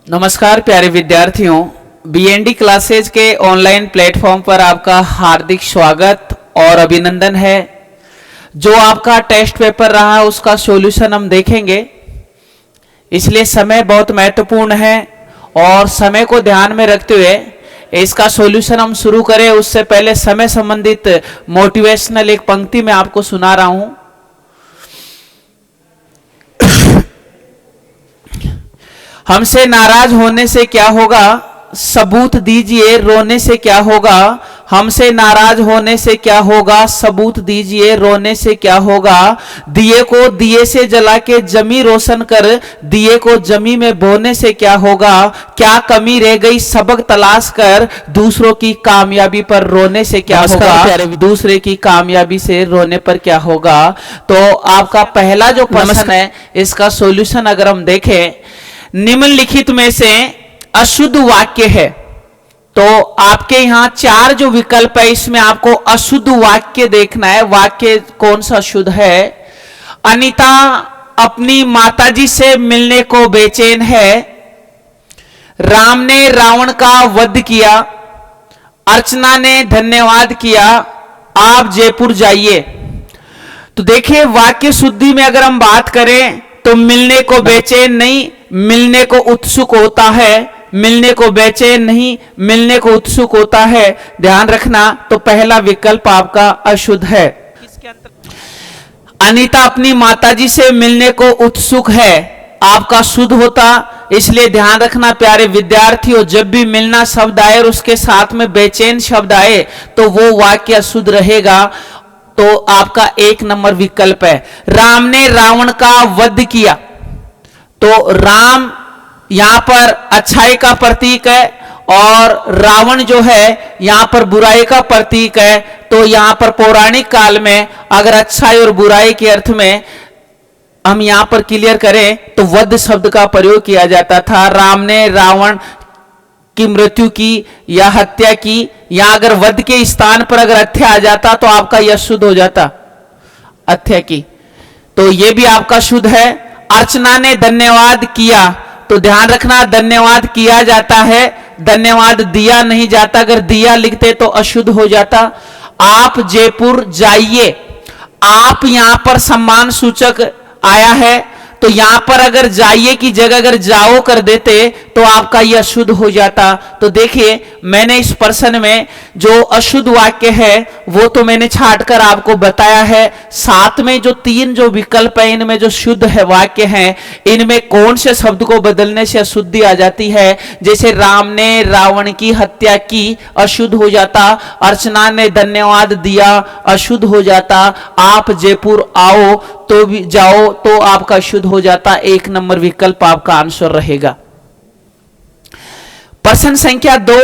नमस्कार प्यारे विद्यार्थियों, बीएनडी क्लासेज के ऑनलाइन प्लेटफॉर्म पर आपका हार्दिक स्वागत और अभिनंदन है। जो आपका टेस्ट पेपर रहा है उसका सॉल्यूशन हम देखेंगे, इसलिए समय बहुत महत्वपूर्ण है और समय को ध्यान में रखते हुए इसका सॉल्यूशन हम शुरू करें उससे पहले समय संबंधित मोटिवेशनल एक पंक्ति मैं आपको सुना रहा हूं। हमसे नाराज होने से क्या होगा, सबूत दीजिए रोने से क्या होगा। हमसे नाराज होने से क्या होगा, सबूत दीजिए रोने से क्या होगा। दिए को दिए से जला के जमी रोशन कर, दिए को जमी में बोने से क्या होगा। क्या कमी रह गई सबक तलाश कर, दूसरों की कामयाबी पर रोने से क्या होगा। दूसरे की कामयाबी से रोने पर क्या होगा। तो आपका पहला जो प्रश्न है इसका सॉल्यूशन अगर हम देखें, निम्नलिखित में से अशुद्ध वाक्य है। तो आपके यहां चार जो विकल्प है इसमें आपको अशुद्ध वाक्य देखना है। वाक्य कौन सा अशुद्ध है। अनीता अपनी माताजी से मिलने को बेचैन है। राम ने रावण का वध किया। अर्चना ने धन्यवाद किया। आप जयपुर जाइए। तो देखिए वाक्य शुद्धि में अगर हम बात करें तो मिलने को बेचैन नहीं, मिलने को उत्सुक होता है। मिलने को बेचैन नहीं, मिलने को उत्सुक होता है। ध्यान रखना, तो पहला विकल्प आपका अशुद्ध है। अनीता अपनी माताजी से मिलने को उत्सुक है, आपका शुद्ध होता। इसलिए ध्यान रखना प्यारे विद्यार्थियों, जब भी मिलना शब्द आए और उसके साथ में बेचैन शब्द आए तो वो वाक्य अशुद्ध रहेगा। तो आपका एक नंबर विकल्प है। राम ने रावण का वध किया। तो राम यहां पर अच्छाई का प्रतीक है और रावण जो है यहां पर बुराई का प्रतीक है। तो यहां पर पौराणिक काल में अगर अच्छाई और बुराई के अर्थ में हम यहां पर क्लियर करें तो वध शब्द का प्रयोग किया जाता था। राम ने रावण की मृत्यु की या हत्या की। यहां अगर वध के स्थान पर अगर हत्या आ जाता तो आपका यह शुद्ध हो जाता, हत्या की। तो यह भी आपका शुद्ध है। अर्चना ने धन्यवाद किया। तो ध्यान रखना, धन्यवाद किया जाता है, धन्यवाद दिया नहीं जाता। अगर दिया लिखते तो अशुद्ध हो जाता। आप जयपुर जाइए। आप यहां पर सम्मान सूचक आया है, तो यहां पर अगर जाइए की जगह अगर जाओ कर देते तो आपका यह अशुद्ध हो जाता। तो देखिए मैंने इस प्रश्न में जो अशुद्ध वाक्य है वो तो मैंने छांटकर आपको बताया है। साथ में जो तीन जो विकल्प है इनमें जो शुद्ध है वाक्य हैं, इनमें कौन से शब्द को बदलने से अशुद्धि आ जाती है। जैसे राम ने रावण की हत्या की, अशुद्ध हो जाता। अर्चना ने धन्यवाद दिया, अशुद्ध हो जाता। आप जयपुर आओ तो भी जाओ तो आपका शुद्ध हो जाता। एक नंबर विकल्प आपका आंसर रहेगा। प्रश्न संख्या 2,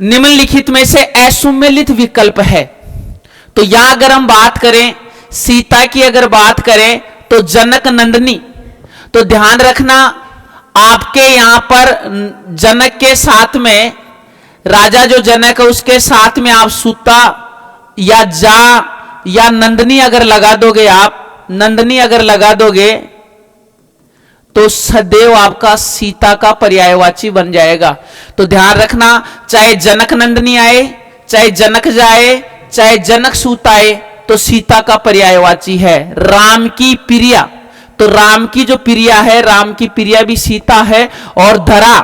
निम्नलिखित में से असुमेलित विकल्प है। तो यहां अगर हम बात करें सीता की, अगर बात करें तो जनक नंदनी। तो ध्यान रखना, आपके यहां पर जनक के साथ में राजा जो जनक है उसके साथ में आप सूता या जा या नंदनी अगर लगा दोगे, आप नंदनी अगर लगा दोगे तो सदैव आपका सीता का पर्यायवाची बन जाएगा। तो ध्यान रखना, चाहे जनक नंदनी आए, चाहे जनक जाए, चाहे जनक सूत आए, तो सीता का पर्यायवाची है। राम की प्रिया, तो राम की जो प्रिया है, राम की प्रिया भी सीता है। और धरा,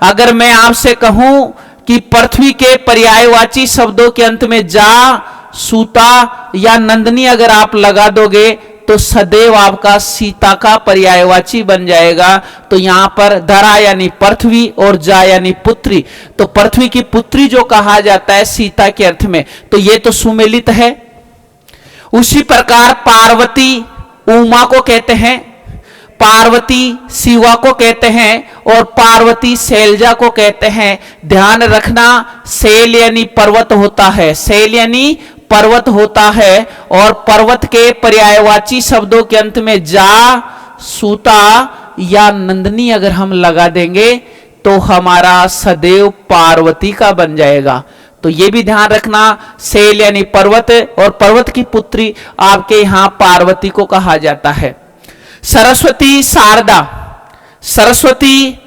अगर मैं आपसे कहूं कि पृथ्वी के पर्यायवाची शब्दों के अंत में जा, सूता या नंदनी अगर आप लगा दोगे तो सदैव आपका सीता का पर्यायवाची बन जाएगा। तो यहां पर धरा यानी पृथ्वी और जा यानी पुत्री। तो पृथ्वी की पुत्री जो कहा जाता है सीता के अर्थ में, तो यह तो सुमेलित है। उसी प्रकार पार्वती उमा को कहते हैं, पार्वती शिवा को कहते हैं और पार्वती शैलजा को कहते हैं। ध्यान रखना, शैल यानी पर्वत होता है, शैल यानी पर्वत होता है। और पर्वत के पर्यायवाची शब्दों के अंत में जा, सूता या नंदनी अगर हम लगा देंगे तो हमारा सदैव पार्वती का बन जाएगा। तो ये भी ध्यान रखना, शैल यानी पर्वत और पर्वत की पुत्री आपके यहां पार्वती को कहा जाता है। सरस्वती शारदा, सरस्वती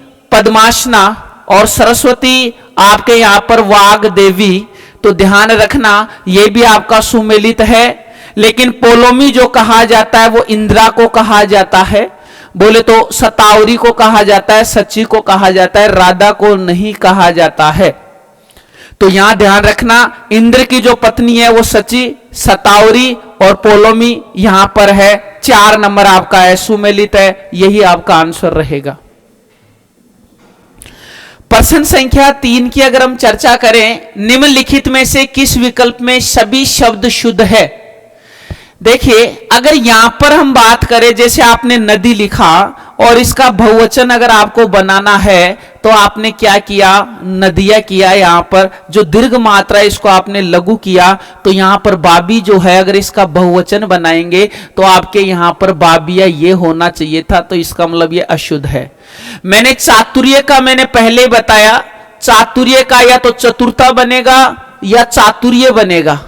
पद्मासना और सरस्वती आपके यहाँ पर वाग देवी, तो ध्यान रखना ये भी आपका सुमेलित है। लेकिन पोलोमी जो कहा जाता है वो इंदिरा को कहा जाता है, बोले तो सतावरी को कहा जाता है, सची को कहा जाता है, राधा को नहीं कहा जाता है। तो यहां ध्यान रखना इंद्र की जो पत्नी है वो सची, सतावरी और पोलोमी यहां पर है। 4 नंबर आपका है, सुमेलित है, यही आपका आंसर रहेगा। प्रश्न संख्या 3 की अगर हम चर्चा करें, निम्नलिखित में से किस विकल्प में सभी शब्द शुद्ध है? देखिए अगर यहां पर हम बात करें, जैसे आपने नदी लिखा और इसका बहुवचन अगर आपको बनाना है तो आपने क्या किया, नदियां किया। यहां पर जो दीर्घ मात्रा इसको आपने लघु किया, तो यहां पर बाबी जो है अगर इसका बहुवचन बनाएंगे तो आपके यहां पर बाबिया ये होना चाहिए था, तो इसका मतलब ये अशुद्ध है। मैंने चातुर्य का मैंने पहले बताया, चातुर्य का या तो चतुरता बनेगा या चातुर्य बनेगा,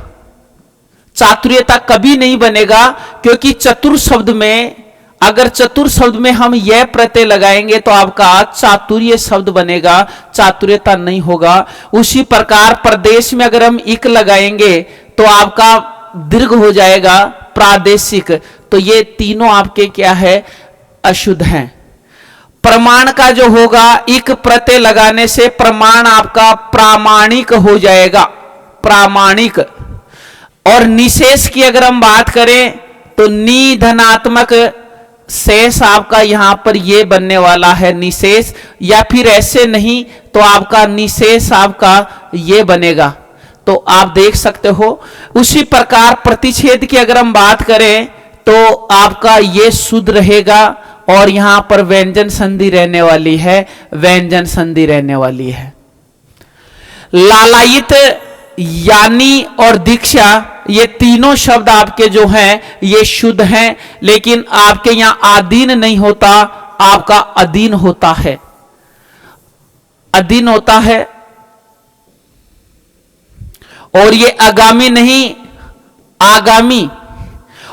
चातुर्यता कभी नहीं बनेगा, क्योंकि चतुर शब्द में अगर चतुर शब्द में हम यह प्रत्यय लगाएंगे तो आपका चातुर्य शब्द बनेगा, चातुर्यता नहीं होगा। उसी प्रकार प्रदेश में अगर हम इक लगाएंगे तो आपका दीर्घ हो जाएगा प्रादेशिक, तो ये तीनों आपके क्या है, अशुद्ध हैं। प्रमाण का जो होगा, इक प्रत्यय लगाने से प्रमाण आपका प्रामाणिक हो जाएगा, प्रामाणिक। और निशेष की अगर हम बात करें तो नी धनात्मक शेष आपका यहां पर ये बनने वाला है निशेष, या फिर ऐसे नहीं तो आपका निशेष आपका ये बनेगा, तो आप देख सकते हो। उसी प्रकार प्रतिच्छेद की अगर हम बात करें तो आपका ये शुद्ध रहेगा, और यहां पर व्यंजन संधि रहने वाली है, व्यंजन संधि रहने वाली है। लालायित, यानी और दीक्षा, ये तीनों शब्द आपके जो हैं ये शुद्ध हैं, लेकिन आपके यहां आधीन नहीं होता, आपका अधीन होता है, अधीन होता है। और ये आगामी नहीं, आगामी।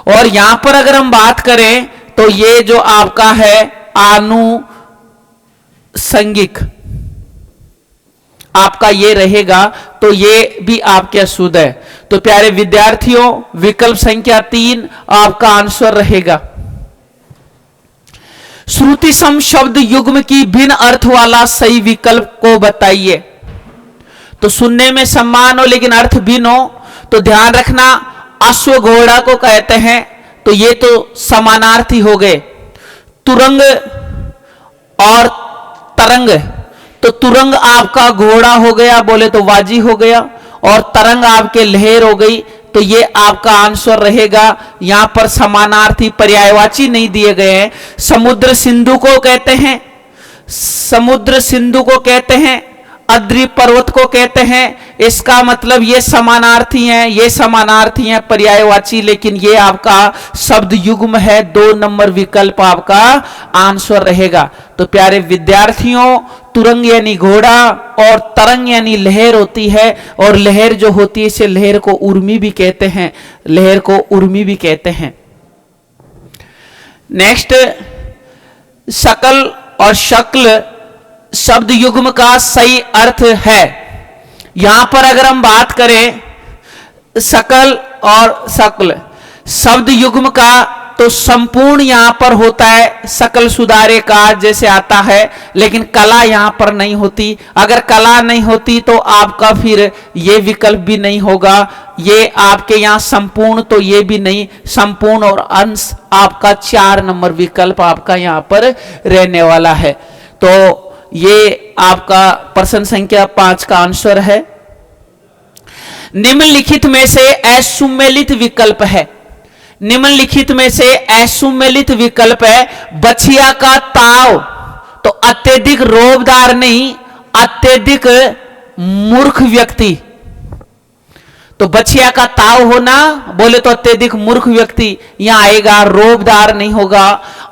और यहां पर अगर हम बात करें तो ये जो आपका है आनुषंगिक आपका ये रहेगा, तो ये भी आपके अशुद्ध है। तो प्यारे विद्यार्थियों, विकल्प संख्या 3 आपका आंसर रहेगा। श्रुति सम शब्द युग्म की भिन्न अर्थ वाला सही विकल्प को बताइए। तो सुनने में समान हो लेकिन अर्थ भिन्न हो, तो ध्यान रखना अश्व घोड़ा को कहते हैं, तो ये तो समानार्थी हो गए। तुरंग और तरंग, तो तुरंग आपका घोड़ा हो गया, बोले तो वाजी हो गया, और तरंग आपके लहर हो गई, तो ये आपका आंसर रहेगा। यहां पर समानार्थी पर्यायवाची नहीं दिए गए हैं। समुद्र सिंधु को कहते हैं, समुद्र सिंधु को कहते हैं, अद्रि पर्वत को कहते हैं, इसका मतलब ये समानार्थी हैं, ये समानार्थी हैं पर्यायवाची, लेकिन ये आपका शब्द युग्म है। 2 नंबर विकल्प आपका आंसर रहेगा। तो प्यारे विद्यार्थियों, तुरंग यानी घोड़ा और तरंग यानी लहर होती है, और लहर जो होती है इसे लहर को उर्मी भी कहते हैं, लहर को उर्मी भी कहते हैं। नेक्स्ट, शकल और शक्ल शब्द युग्म का सही अर्थ है। यहां पर अगर हम बात करें शकल और शक्ल शब्द युग्म का, तो संपूर्ण यहां पर होता है सकल सुधारे का जैसे आता है, लेकिन कला यहां पर नहीं होती। अगर कला नहीं होती तो आपका फिर ये विकल्प भी नहीं होगा। ये आपके यहां संपूर्ण, तो ये भी नहीं, संपूर्ण और अंश आपका 4 नंबर विकल्प आपका यहां पर रहने वाला है। तो ये आपका प्रश्न संख्या 5 का आंसर है। निम्नलिखित में से असुमेलित विकल्प है, निम्नलिखित में से असुमेलित विकल्प है बछिया का ताव, तो अत्यधिक रोबदार नहीं, अत्यधिक मूर्ख व्यक्ति। तो बछिया का ताव होना, बोले तो अत्यधिक मूर्ख व्यक्ति यहां आएगा, रोबदार नहीं होगा।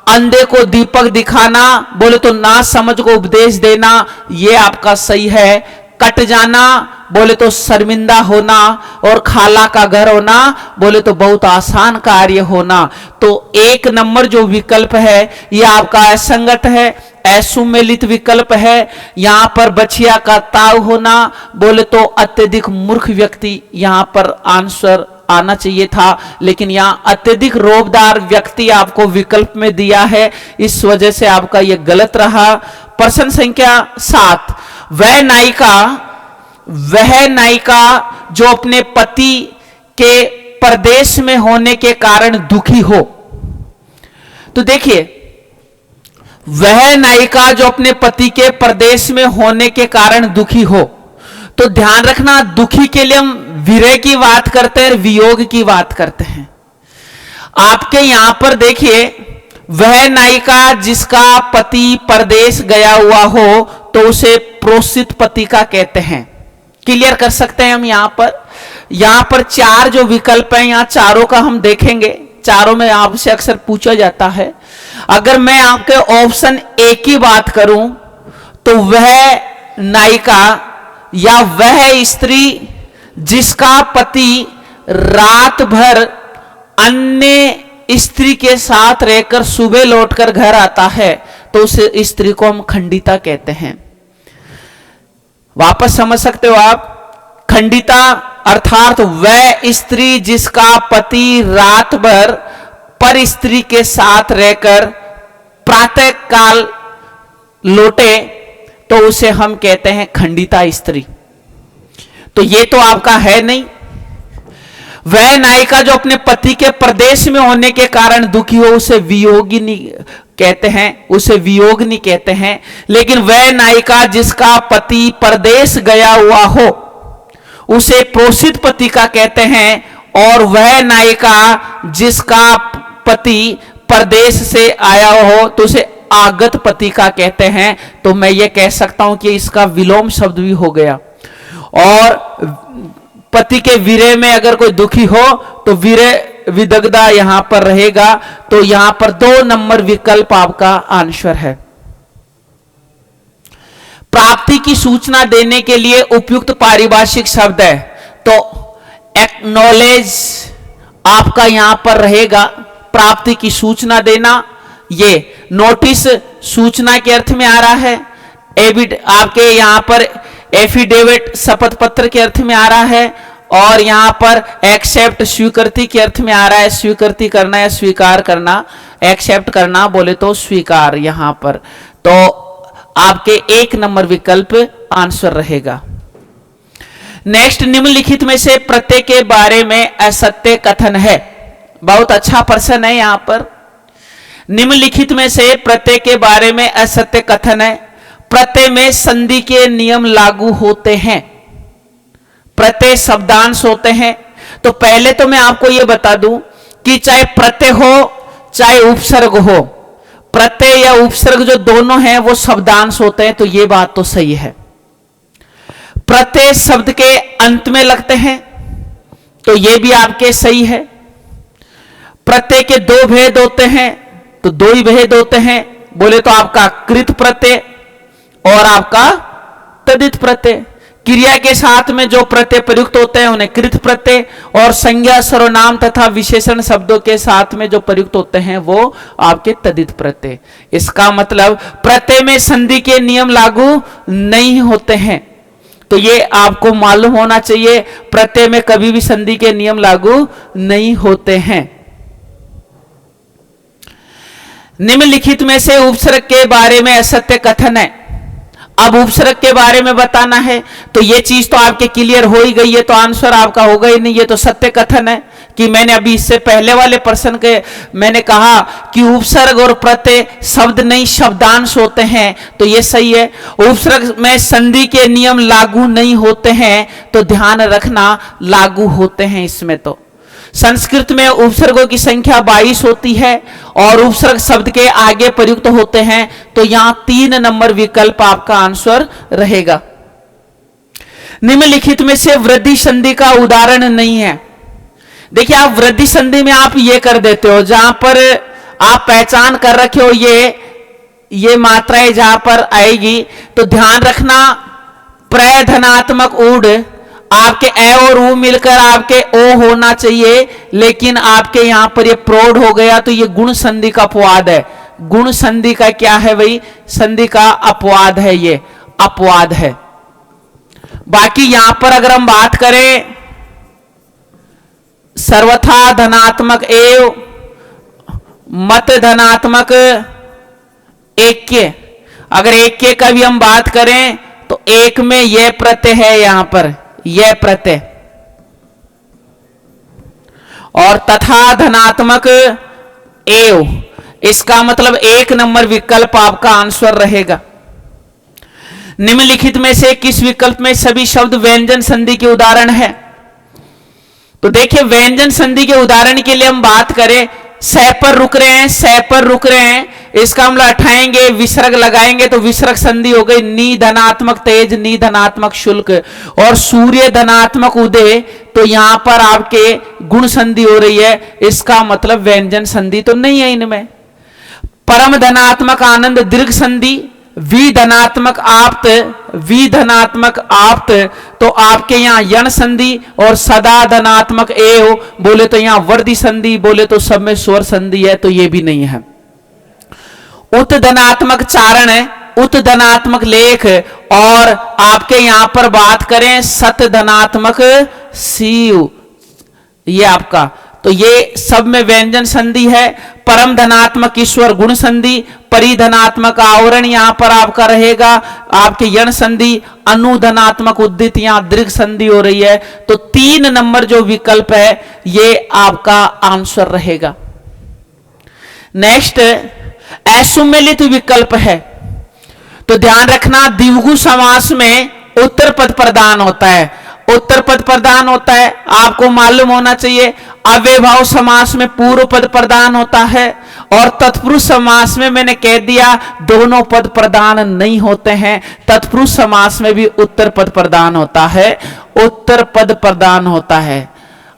अंधे को दीपक दिखाना, बोले तो ना समझ को उपदेश देना, ये आपका सही है। कट जाना, बोले तो शर्मिंदा होना, और खाला का घर होना बोले तो बहुत आसान कार्य होना। तो 1 नंबर जो विकल्प है ये आपका असंगत है, असुमेलित विकल्प है। यहां पर बछिया का ताव होना बोले तो अत्यधिक मूर्ख व्यक्ति यहां पर आंसर आना चाहिए था, लेकिन यहां अत्यधिक रोबदार व्यक्ति आपको विकल्प में दिया है, इस वजह से आपका यह गलत रहा। प्रश्न संख्या 7, वह नायिका जो अपने पति के परदेश में होने के कारण दुखी हो। तो देखिए, वह नायिका जो अपने पति के परदेश में होने के कारण दुखी हो, तो ध्यान रखना दुखी के लिए हम विरह की बात करते हैं, वियोग की बात करते हैं। आपके यहां पर देखिए, वह नायिका जिसका पति परदेश गया हुआ हो तो उसे प्रोसित पति का कहते हैं। क्लियर कर सकते हैं हम यहां पर 4 जो विकल्प हैं, यहां चारों का हम देखेंगे। चारों में आपसे अक्सर पूछा जाता है। अगर मैं आपके ऑप्शन ए की बात करूं तो वह नायिका या वह स्त्री जिसका पति रात भर अन्य स्त्री के साथ रहकर सुबह लौटकर घर आता है तो उस स्त्री को हम खंडिता कहते हैं। वापस समझ सकते हो आप, खंडिता अर्थात वह स्त्री जिसका पति रात भर पर स्त्री के साथ रहकर प्रातः काल लौटे तो उसे हम कहते हैं खंडिता स्त्री। तो ये तो आपका है नहीं। वह नायिका जो अपने पति के परदेश में होने के कारण दुखी हो उसे वियोगिनी कहते हैं, उसे वियोग नहीं कहते हैं। लेकिन वह नायिका जिसका पति परदेश गया हुआ हो उसे प्रोसित पति का कहते हैं, और वह नायिका जिसका पति परदेश से आया हो तो उसे आगत पति का कहते हैं। तो मैं ये कह सकता हूं कि इसका विलोम शब्द भी हो गया। और पति के विरह में अगर कोई दुखी हो तो विरह विदग्धा यहां पर रहेगा। तो यहां पर 2 नंबर विकल्प आपका आंसर है। प्राप्ति की सूचना देने के लिए उपयुक्त पारिभाषिक शब्द है, तो एक्नॉलेज आपका यहां पर रहेगा। प्राप्ति की सूचना देना, ये नोटिस सूचना के अर्थ में आ रहा है। आपके यहां पर एफिडेविट शपथ पत्र के अर्थ में आ रहा है, और यहां पर एक्सेप्ट स्वीकृति के अर्थ में आ रहा है। स्वीकृति करना या स्वीकार करना, एक्सेप्ट करना बोले तो स्वीकार यहां पर। तो आपके 1 नंबर विकल्प आंसर रहेगा। नेक्स्ट, निम्नलिखित में से प्रत्येक के बारे में असत्य कथन है। बहुत अच्छा प्रश्न है यहां पर। निम्नलिखित में से प्रत्येक के बारे में असत्य कथन है। प्रत्यय में संधि के नियम लागू होते हैं। प्रत्यय शब्दांश होते हैं। तो पहले तो मैं आपको यह बता दूं कि चाहे प्रत्यय हो चाहे उपसर्ग हो, प्रत्यय या उपसर्ग जो दोनों हैं वो शब्दांश होते हैं। तो यह बात तो सही है। प्रत्यय शब्द के अंत में लगते हैं, तो यह भी आपके सही है। प्रत्यय के 2 भेद होते हैं, तो 2 ही भेद होते हैं। बोले तो आपका कृत प्रत्यय और आपका तदित प्रत्यय। क्रिया के साथ में जो प्रत्यय प्रयुक्त होते हैं उन्हें कृत प्रत्यय, और संज्ञा सर्वनाम तथा विशेषण शब्दों के साथ में जो प्रयुक्त होते हैं वो आपके तदित प्रत्यय। इसका मतलब प्रत्यय में संधि के नियम लागू नहीं होते हैं। तो ये आपको मालूम होना चाहिए, प्रत्यय में कभी भी संधि के नियम लागू नहीं होते हैं। निम्नलिखित में से उपसर्ग के बारे में असत्य कथन है। अब उपसर्ग के बारे में बताना है, तो ये चीज तो आपके क्लियर हो ही गई है, तो आंसर आपका होगा ही नहीं। ये तो सत्य कथन है कि मैंने अभी इससे पहले वाले प्रश्न के मैंने कहा कि उपसर्ग और प्रत्यय शब्द नहीं शब्दांश होते हैं, तो ये सही है। उपसर्ग में संधि के नियम लागू नहीं होते हैं, तो ध्यान रखना लागू होते हैं इसमें। तो संस्कृत में उपसर्गों की संख्या 22 होती है और उपसर्ग शब्द के आगे प्रयुक्त होते हैं। तो यहां 3 नंबर विकल्प आपका आंसर रहेगा। निम्नलिखित में से वृद्धि संधि का उदाहरण नहीं है। देखिए, आप वृद्धि संधि में आप ये कर देते हो, जहां पर आप पहचान कर रखे हो ये मात्राएं जहां पर आएगी, तो ध्यान रखना प्रधनात्मक ऊढ़ आपके ए और ऊ मिलकर आपके ओ होना चाहिए, लेकिन आपके यहां पर ये प्रौढ़ हो गया, तो ये गुण संधि का अपवाद है। गुण संधि का क्या है भाई? संधि का अपवाद है, ये अपवाद है। बाकी यहां पर अगर हम बात करें सर्वथा धनात्मक एव, मत धनात्मक ऐक्य, अगर ऐक्य का भी हम बात करें तो एक में यह प्रत्यय है, यहां पर यह प्रत्यय, और तथा धनात्मक एव, इसका मतलब 1 नंबर विकल्प आपका आंसर रहेगा। निम्नलिखित में से किस विकल्प में सभी शब्द व्यंजन संधि के उदाहरण है? तो देखिए व्यंजन संधि के उदाहरण के लिए हम बात करें, सह पर रुक रहे हैं, सह पर रुक रहे हैं, इसका हम उठाएंगे, विसर्ग लगाएंगे तो विसर्ग संधि हो गई नी धनात्मक तेज, नी धनात्मक शुल्क, और सूर्य धनात्मक उदय, तो यहां पर आपके गुण संधि हो रही है, इसका मतलब व्यंजन संधि तो नहीं है इनमें। परम धनात्मक आनंद दीर्घ संधि, वी धनात्मक आप्त, वी धनात्मक आप्त, तो आपके यहां यण संधि, और सदा धनात्मक एव, बोले तो यहां वर्दी संधि, बोले तो सब में स्वर संधि है, तो ये भी नहीं है। उत धनात्मक चारण, उत धनात्मक लेख, और आपके यहां पर बात करें सत धनात्मक सीव, ये आपका, तो ये सब में व्यंजन संधि है। परम धनात्मक ईश्वर गुण संधि, परिधनात्मक आवरण यहां पर आपका रहेगा, आपके यण संधि, अनुधनात्मक उद्दित यहां दीर्घ संधि हो रही है, तो 3 नंबर जो विकल्प है ये आपका आंसर रहेगा। नेक्स्ट असुमेलित विकल्प है, तो ध्यान रखना द्विगु समास में उत्तर पद प्रदान होता है, उत्तर पद प्रदान होता है, आपको मालूम होना चाहिए। अव्ययभाव समास में पूर्व पद प्रदान होता है, और तत्पुरुष समास में मैंने कह दिया दोनों पद प्रदान नहीं होते हैं, तत्पुरुष समास में भी उत्तर पद प्रदान होता है, उत्तर पद प्रदान होता है,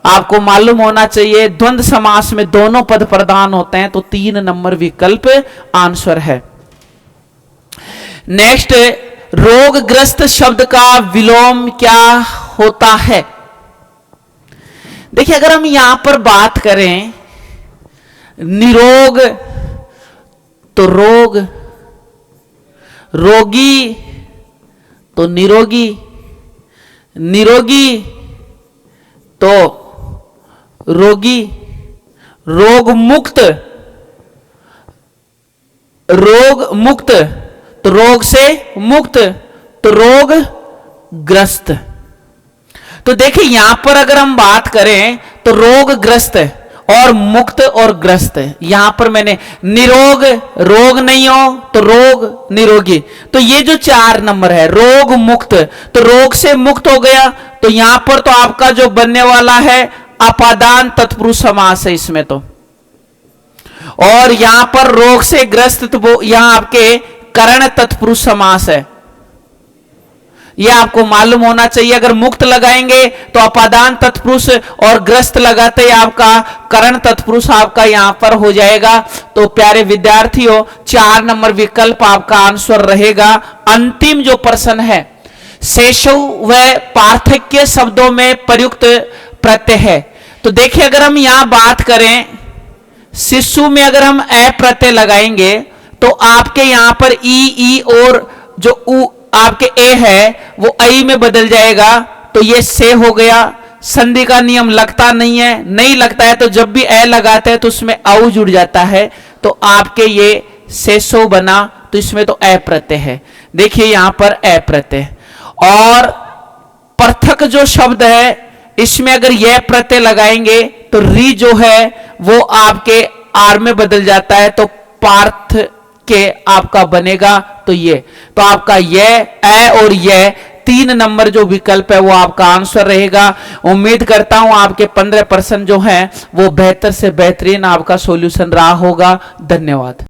आपको मालूम होना चाहिए। द्वंद्व समास में दोनों पद प्रदान होते हैं, तो 3 नंबर विकल्प आंसर है। नेक्स्ट, रोगग्रस्त शब्द का विलोम क्या होता है? देखिए अगर हम यहां पर बात करें निरोग तो रोग, रोगी तो निरोगी, निरोगी तो रोगी, रोग मुक्त, रोग मुक्त तो रोग से मुक्त, तो रोग ग्रस्त। तो देखिए यहां पर अगर हम बात करें तो रोग ग्रस्त और मुक्त और ग्रस्त, यहां पर मैंने निरोग, रोग नहीं हो तो रोग निरोगी, तो ये जो 4 नंबर है रोग मुक्त, तो रोग से मुक्त हो गया, तो यहां पर तो आपका जो बनने वाला है अपादान तत्पुरुष समास है इसमें तो, और यहां पर रोग से ग्रस्त तो यहां आपके करण तत्पुरुष समास है, यह आपको मालूम होना चाहिए। अगर मुक्त लगाएंगे तो अपादान तत्पुरुष, और ग्रस्त लगाते ही आपका करण तत्पुरुष आपका यहां पर हो जाएगा। तो प्यारे विद्यार्थियों 4 नंबर विकल्प आपका आंसर रहेगा। अंतिम जो प्रश्न है, शेषव व पार्थक्य शब्दों में प्रयुक्त प्रत्यय है, तो देखिए अगर हम यहां बात करें शिशु में अगर हम ए प्रत्यय लगाएंगे तो आपके यहां पर ई और जो उ आपके ए है वो आई में बदल जाएगा, तो ये से हो गया। संधि का नियम लगता नहीं है, नहीं लगता है तो जब भी ए लगाते हैं तो उसमें औ जुड़ जाता है, तो आपके ये शेषो बना, तो इसमें तो ए प्रत्यय है। देखिए यहां पर ए प्रत्यय, और पृथक जो शब्द है इसमें अगर यह प्रत्यय लगाएंगे तो री जो है वो आपके आर में बदल जाता है, तो पार्थ के आपका बनेगा, तो ये तो आपका यह ए और यह 3 नंबर जो विकल्प है वो आपका आंसर रहेगा। उम्मीद करता हूं आपके 15% जो है वो बेहतर से बेहतरीन आपका सॉल्यूशन रहा होगा। धन्यवाद।